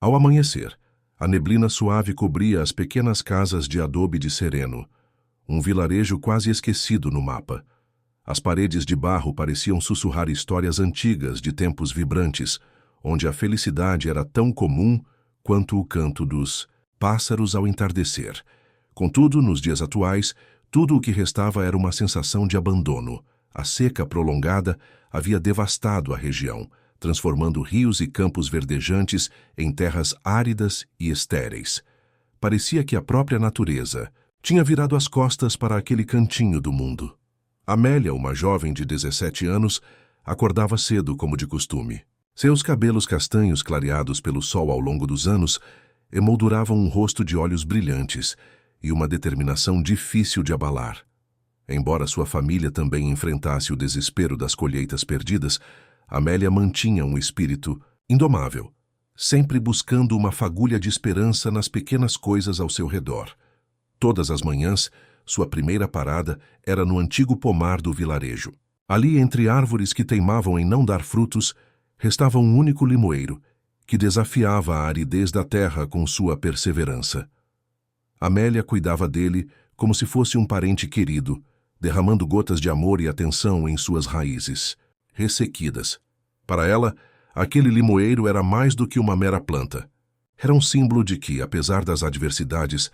Ao amanhecer, a neblina suave cobria as pequenas casas de adobe de Sereno, um vilarejo quase esquecido no mapa. As paredes de barro pareciam sussurrar histórias antigas de tempos vibrantes, onde a felicidade era tão comum quanto o canto dos pássaros ao entardecer. Contudo, nos dias atuais, tudo o que restava era uma sensação de abandono. A seca prolongada havia devastado a região, transformando rios e campos verdejantes em terras áridas e estéreis. Parecia que a própria natureza tinha virado as costas para aquele cantinho do mundo. Amélia, uma jovem de 17 anos, acordava cedo como de costume. Seus cabelos castanhos clareados pelo sol ao longo dos anos emolduravam um rosto de olhos brilhantes e uma determinação difícil de abalar. Embora sua família também enfrentasse o desespero das colheitas perdidas, Amélia mantinha um espírito indomável, sempre buscando uma fagulha de esperança nas pequenas coisas ao seu redor. Todas as manhãs, sua primeira parada era no antigo pomar do vilarejo. Ali, entre árvores que teimavam em não dar frutos, restava um único limoeiro, que desafiava a aridez da terra com sua perseverança. Amélia cuidava dele como se fosse um parente querido, derramando gotas de amor e atenção em suas raízes, ressequidas. Para ela, aquele limoeiro era mais do que uma mera planta. Era um símbolo de que, apesar das adversidades,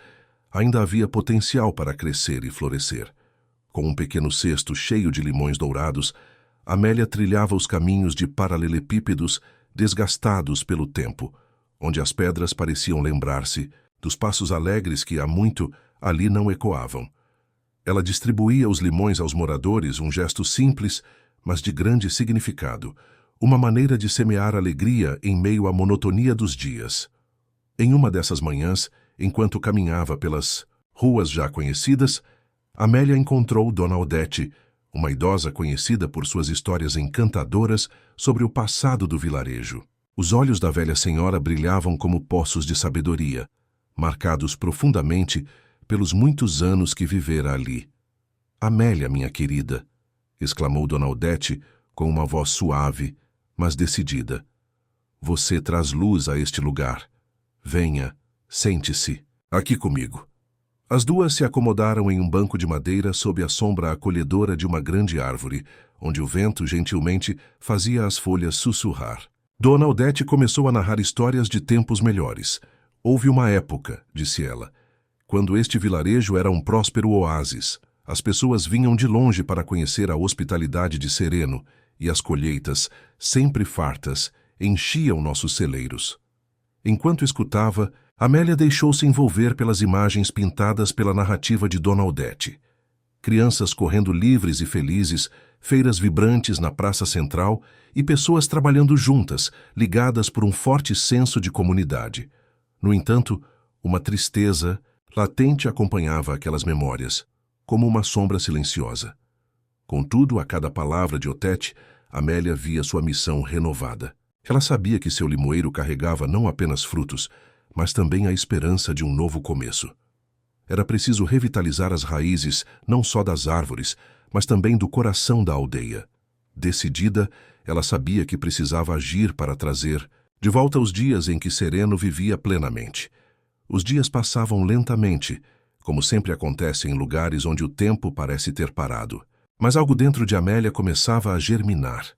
ainda havia potencial para crescer e florescer. Com um pequeno cesto cheio de limões dourados, Amélia trilhava os caminhos de paralelepípedos desgastados pelo tempo, onde as pedras pareciam lembrar-se dos passos alegres que há muito ali não ecoavam. Ela distribuía os limões aos moradores, um gesto simples, mas de grande significado, uma maneira de semear alegria em meio à monotonia dos dias. Em uma dessas manhãs, enquanto caminhava pelas ruas já conhecidas, Amélia encontrou Dona Odete, uma idosa conhecida por suas histórias encantadoras sobre o passado do vilarejo. Os olhos da velha senhora brilhavam como poços de sabedoria, marcados profundamente pelos muitos anos que vivera ali. "Amélia, minha querida", exclamou Dona Odete com uma voz suave, mas decidida. "Você traz luz a este lugar. Venha, sente-se aqui comigo." As duas se acomodaram em um banco de madeira sob a sombra acolhedora de uma grande árvore, onde o vento gentilmente fazia as folhas sussurrar. Dona Odete começou a narrar histórias de tempos melhores. "Houve uma época", disse ela, "quando este vilarejo era um próspero oásis. As pessoas vinham de longe para conhecer a hospitalidade de Sereno, e as colheitas, sempre fartas, enchiam nossos celeiros." Enquanto escutava, Amélia deixou-se envolver pelas imagens pintadas pela narrativa de Dona Odete. Crianças correndo livres e felizes, feiras vibrantes na praça central e pessoas trabalhando juntas, ligadas por um forte senso de comunidade. No entanto, uma tristeza latente acompanhava aquelas memórias, como uma sombra silenciosa. Contudo, a cada palavra de Odete, Amélia via sua missão renovada. Ela sabia que seu limoeiro carregava não apenas frutos, mas também a esperança de um novo começo. Era preciso revitalizar as raízes não só das árvores, mas também do coração da aldeia. Decidida, ela sabia que precisava agir para trazer de volta os dias em que Sereno vivia plenamente. Os dias passavam lentamente, como sempre acontece em lugares onde o tempo parece ter parado. Mas algo dentro de Amélia começava a germinar.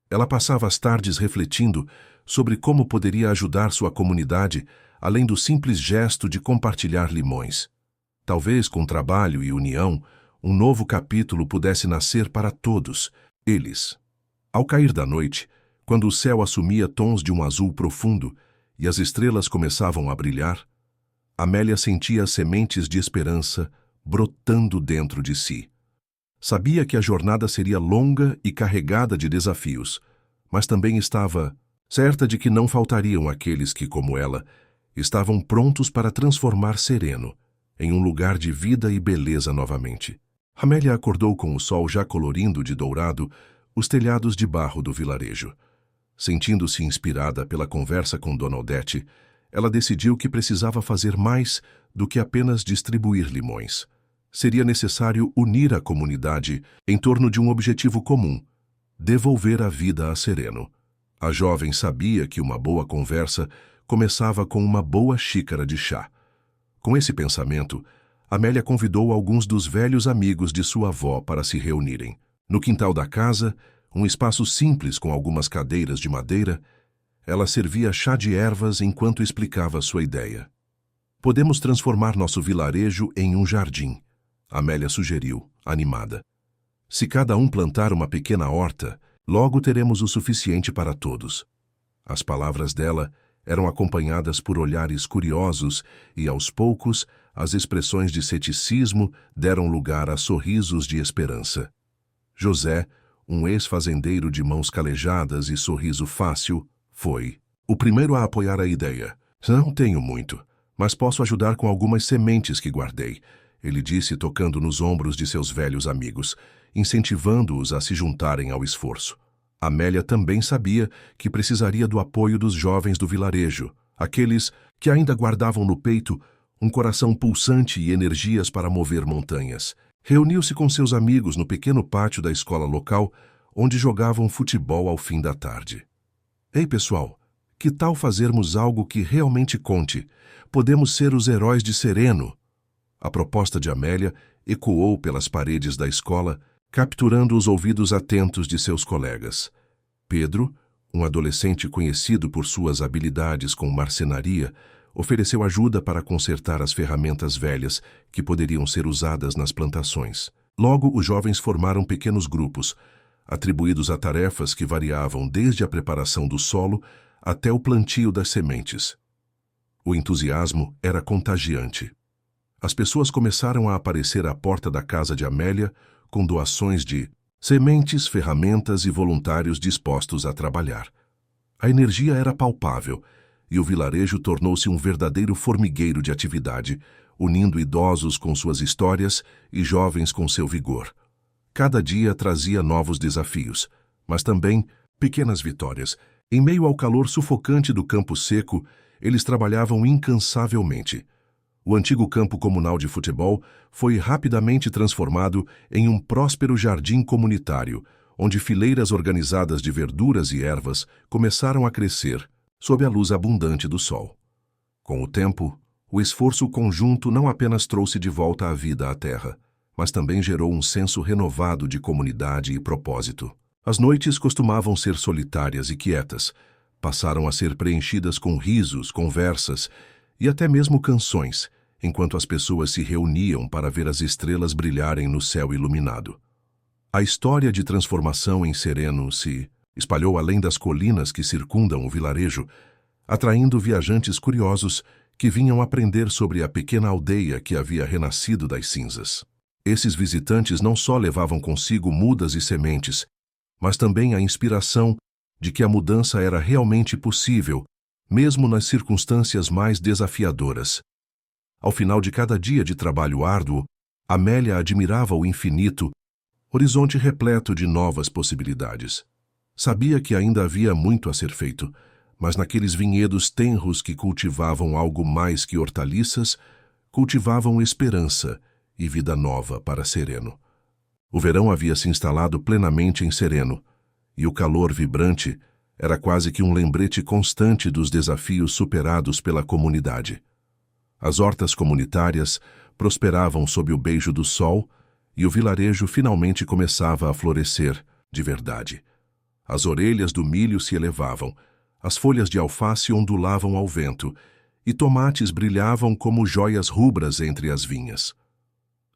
Ela passava as tardes refletindo sobre como poderia ajudar sua comunidade, além do simples gesto de compartilhar limões. Talvez, com trabalho e união, um novo capítulo pudesse nascer para todos, eles. Ao cair da noite, quando o céu assumia tons de um azul profundo e as estrelas começavam a brilhar, Amélia sentia as sementes de esperança brotando dentro de si. Sabia que a jornada seria longa e carregada de desafios, mas também estava certa de que não faltariam aqueles que, como ela, estavam prontos para transformar Sereno em um lugar de vida e beleza novamente. Amélia acordou com o sol já colorindo de dourado os telhados de barro do vilarejo. Sentindo-se inspirada pela conversa com Dona Odete, ela decidiu que precisava fazer mais do que apenas distribuir limões. Seria necessário unir a comunidade em torno de um objetivo comum: devolver a vida a Sereno. A jovem sabia que uma boa conversa começava com uma boa xícara de chá. Com esse pensamento, Amélia convidou alguns dos velhos amigos de sua avó para se reunirem. No quintal da casa, um espaço simples com algumas cadeiras de madeira, ela servia chá de ervas enquanto explicava sua ideia. Podemos transformar nosso vilarejo em um jardim, Amélia sugeriu, animada. Se cada um plantar uma pequena horta, logo teremos o suficiente para todos. As palavras dela eram acompanhadas por olhares curiosos e, aos poucos, as expressões de ceticismo deram lugar a sorrisos de esperança. José, um ex-fazendeiro de mãos calejadas e sorriso fácil, foi o primeiro a apoiar a ideia. Não tenho muito, mas posso ajudar com algumas sementes que guardei, ele disse tocando nos ombros de seus velhos amigos, incentivando-os a se juntarem ao esforço. Amélia também sabia que precisaria do apoio dos jovens do vilarejo, aqueles que ainda guardavam no peito um coração pulsante e energias para mover montanhas. Reuniu-se com seus amigos no pequeno pátio da escola local, onde jogavam futebol ao fim da tarde. Ei, pessoal, que tal fazermos algo que realmente conte? Podemos ser os heróis de Sereno. A proposta de Amélia ecoou pelas paredes da escola, capturando os ouvidos atentos de seus colegas. Pedro, um adolescente conhecido por suas habilidades com marcenaria, ofereceu ajuda para consertar as ferramentas velhas que poderiam ser usadas nas plantações. Logo, os jovens formaram pequenos grupos, atribuídos a tarefas que variavam desde a preparação do solo até o plantio das sementes. O entusiasmo era contagiante. As pessoas começaram a aparecer à porta da casa de Amélia com doações de sementes, ferramentas e voluntários dispostos a trabalhar. A energia era palpável e o vilarejo tornou-se um verdadeiro formigueiro de atividade, unindo idosos com suas histórias e jovens com seu vigor. Cada dia trazia novos desafios, mas também pequenas vitórias. Em meio ao calor sufocante do campo seco, eles trabalhavam incansavelmente. O antigo campo comunal de futebol foi rapidamente transformado em um próspero jardim comunitário, onde fileiras organizadas de verduras e ervas começaram a crescer, sob a luz abundante do sol. Com o tempo, o esforço conjunto não apenas trouxe de volta a vida à terra, mas também gerou um senso renovado de comunidade e propósito. As noites costumavam ser solitárias e quietas, passaram a ser preenchidas com risos, conversas e até mesmo canções, enquanto as pessoas se reuniam para ver as estrelas brilharem no céu iluminado. A história de transformação em Sereno se espalhou além das colinas que circundam o vilarejo, atraindo viajantes curiosos que vinham aprender sobre a pequena aldeia que havia renascido das cinzas. Esses visitantes não só levavam consigo mudas e sementes, mas também a inspiração de que a mudança era realmente possível, mesmo nas circunstâncias mais desafiadoras. Ao final de cada dia de trabalho árduo, Amélia admirava o infinito, horizonte repleto de novas possibilidades. Sabia que ainda havia muito a ser feito, mas naqueles vinhedos tenros que cultivavam algo mais que hortaliças, cultivavam esperança e vida nova para Sereno. O verão havia se instalado plenamente em Sereno, e o calor vibrante era quase que um lembrete constante dos desafios superados pela comunidade. As hortas comunitárias prosperavam sob o beijo do sol e o vilarejo finalmente começava a florescer de verdade. As orelhas do milho se elevavam, as folhas de alface ondulavam ao vento e tomates brilhavam como joias rubras entre as vinhas.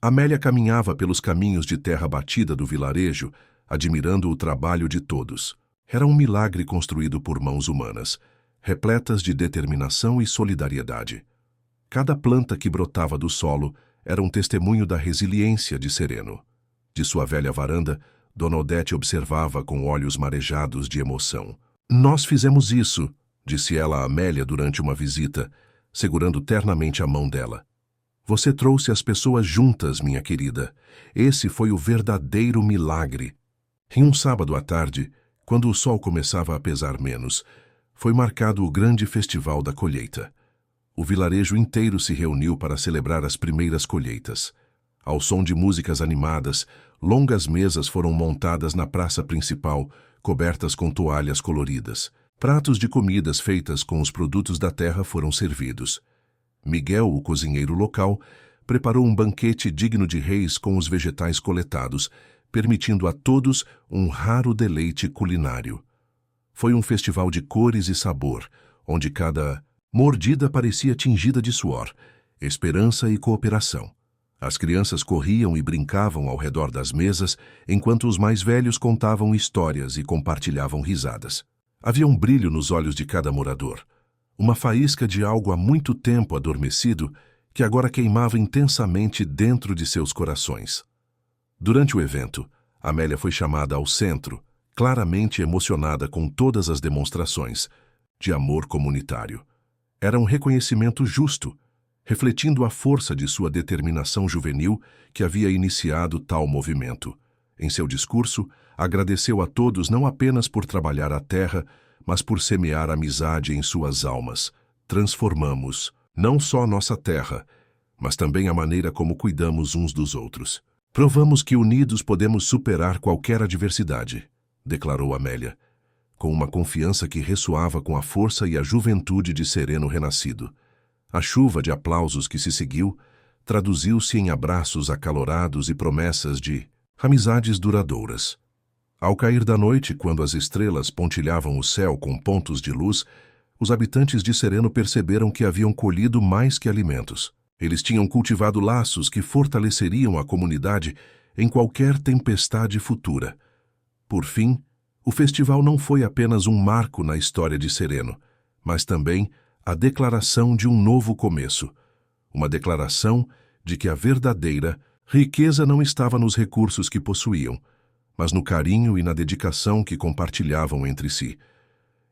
Amélia caminhava pelos caminhos de terra batida do vilarejo, admirando o trabalho de todos. Era um milagre construído por mãos humanas, repletas de determinação e solidariedade. Cada planta que brotava do solo era um testemunho da resiliência de Sereno. De sua velha varanda, Dona Odete observava com olhos marejados de emoção. "Nós fizemos isso", disse ela a Amélia durante uma visita, segurando ternamente a mão dela. "Você trouxe as pessoas juntas, minha querida. Esse foi o verdadeiro milagre." Em um sábado à tarde, quando o sol começava a pesar menos, foi marcado o grande festival da colheita. O vilarejo inteiro se reuniu para celebrar as primeiras colheitas. Ao som de músicas animadas, longas mesas foram montadas na praça principal, cobertas com toalhas coloridas. Pratos de comidas feitas com os produtos da terra foram servidos. Miguel, o cozinheiro local, preparou um banquete digno de reis com os vegetais coletados, permitindo a todos um raro deleite culinário. Foi um festival de cores e sabor, onde cada mordida parecia tingida de suor, esperança e cooperação. As crianças corriam e brincavam ao redor das mesas, enquanto os mais velhos contavam histórias e compartilhavam risadas. Havia um brilho nos olhos de cada morador, uma faísca de algo há muito tempo adormecido que agora queimava intensamente dentro de seus corações. Durante o evento, Amélia foi chamada ao centro, claramente emocionada com todas as demonstrações de amor comunitário. Era um reconhecimento justo, refletindo a força de sua determinação juvenil que havia iniciado tal movimento. Em seu discurso, agradeceu a todos não apenas por trabalhar a terra, mas por semear amizade em suas almas. Transformamos não só nossa terra, mas também a maneira como cuidamos uns dos outros. Provamos que unidos podemos superar qualquer adversidade, declarou Amélia, com uma confiança que ressoava com a força e a juventude de Sereno renascido. A chuva de aplausos que se seguiu traduziu-se em abraços acalorados e promessas de amizades duradouras. Ao cair da noite, quando as estrelas pontilhavam o céu com pontos de luz, os habitantes de Sereno perceberam que haviam colhido mais que alimentos. Eles tinham cultivado laços que fortaleceriam a comunidade em qualquer tempestade futura. Por fim, o festival não foi apenas um marco na história de Sereno, mas também a declaração de um novo começo. Uma declaração de que a verdadeira riqueza não estava nos recursos que possuíam, mas no carinho e na dedicação que compartilhavam entre si.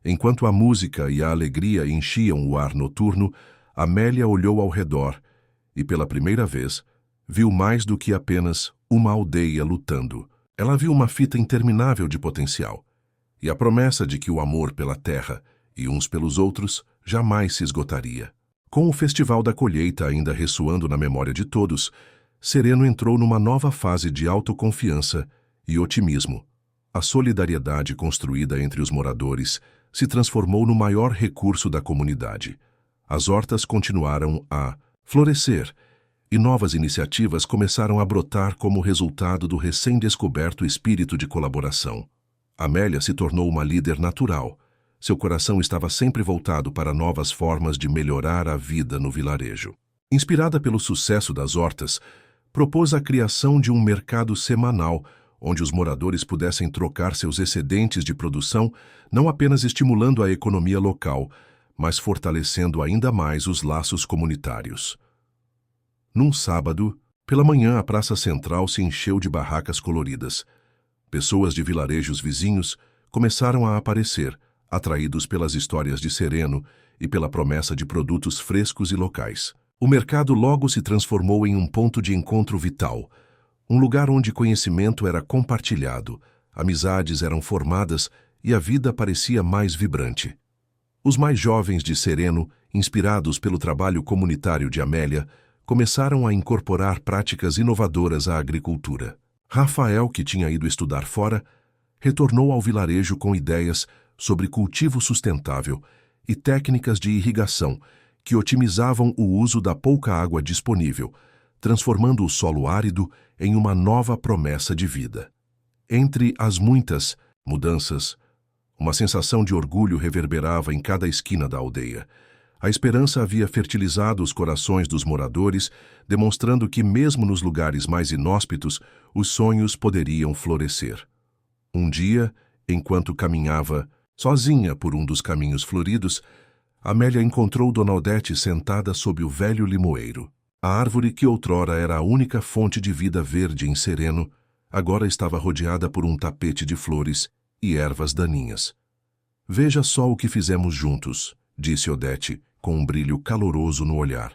Enquanto a música e a alegria enchiam o ar noturno, Amélia olhou ao redor e, pela primeira vez, viu mais do que apenas uma aldeia lutando. Ela viu uma fita interminável de potencial e a promessa de que o amor pela terra e uns pelos outros jamais se esgotaria. Com o Festival da Colheita ainda ressoando na memória de todos, Sereno entrou numa nova fase de autoconfiança e otimismo. A solidariedade construída entre os moradores se transformou no maior recurso da comunidade. As hortas continuaram a florescer e novas iniciativas começaram a brotar como resultado do recém-descoberto espírito de colaboração. Amélia se tornou uma líder natural. Seu coração estava sempre voltado para novas formas de melhorar a vida no vilarejo. Inspirada pelo sucesso das hortas, propôs a criação de um mercado semanal onde os moradores pudessem trocar seus excedentes de produção, não apenas estimulando a economia local, mas fortalecendo ainda mais os laços comunitários. Num sábado, pela manhã, a praça central se encheu de barracas coloridas. Pessoas de vilarejos vizinhos começaram a aparecer, atraídos pelas histórias de Sereno e pela promessa de produtos frescos e locais. O mercado logo se transformou em um ponto de encontro vital, um lugar onde conhecimento era compartilhado, amizades eram formadas e a vida parecia mais vibrante. Os mais jovens de Sereno, inspirados pelo trabalho comunitário de Amélia, começaram a incorporar práticas inovadoras à agricultura. Rafael, que tinha ido estudar fora, retornou ao vilarejo com ideias sobre cultivo sustentável e técnicas de irrigação que otimizavam o uso da pouca água disponível, transformando o solo árido em uma nova promessa de vida. Entre as muitas mudanças, uma sensação de orgulho reverberava em cada esquina da aldeia. A esperança havia fertilizado os corações dos moradores, demonstrando que, mesmo nos lugares mais inóspitos, os sonhos poderiam florescer. Um dia, enquanto caminhava sozinha por um dos caminhos floridos, Amélia encontrou Dona Odete sentada sob o velho limoeiro. A árvore que outrora era a única fonte de vida verde em Sereno, agora estava rodeada por um tapete de flores e ervas daninhas. "Veja só o que fizemos juntos", disse Odete, com um brilho caloroso no olhar.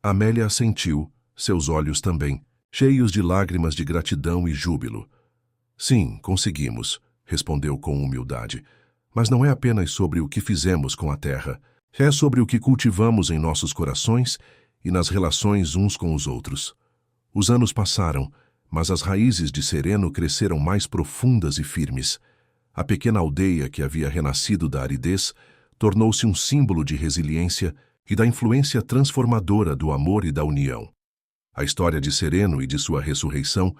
Amélia assentiu, seus olhos também, cheios de lágrimas de gratidão e júbilo. "Sim, conseguimos", respondeu com humildade. "Mas não é apenas sobre o que fizemos com a terra. É sobre o que cultivamos em nossos corações e nas relações uns com os outros. Os anos passaram, mas as raízes de Sereno cresceram mais profundas e firmes. A pequena aldeia que havia renascido da aridez tornou-se um símbolo de resiliência e da influência transformadora do amor e da união. A história de Sereno e de sua ressurreição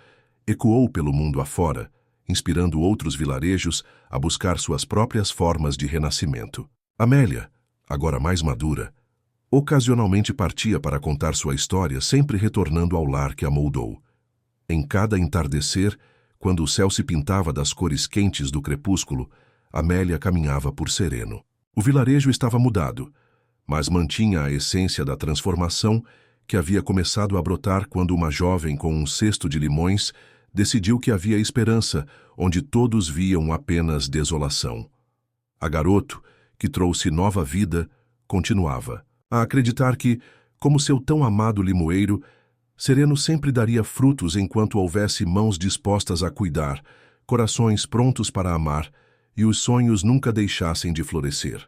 ecoou pelo mundo afora, inspirando outros vilarejos a buscar suas próprias formas de renascimento. Amélia, agora mais madura, ocasionalmente partia para contar sua história, sempre retornando ao lar que a moldou. Em cada entardecer, quando o céu se pintava das cores quentes do crepúsculo, Amélia caminhava por Sereno. O vilarejo estava mudado, mas mantinha a essência da transformação que havia começado a brotar quando uma jovem com um cesto de limões decidiu que havia esperança onde todos viam apenas desolação. A garoto, que trouxe nova vida, continuava a acreditar que, como seu tão amado limoeiro, Sereno sempre daria frutos enquanto houvesse mãos dispostas a cuidar, corações prontos para amar e os sonhos nunca deixassem de florescer.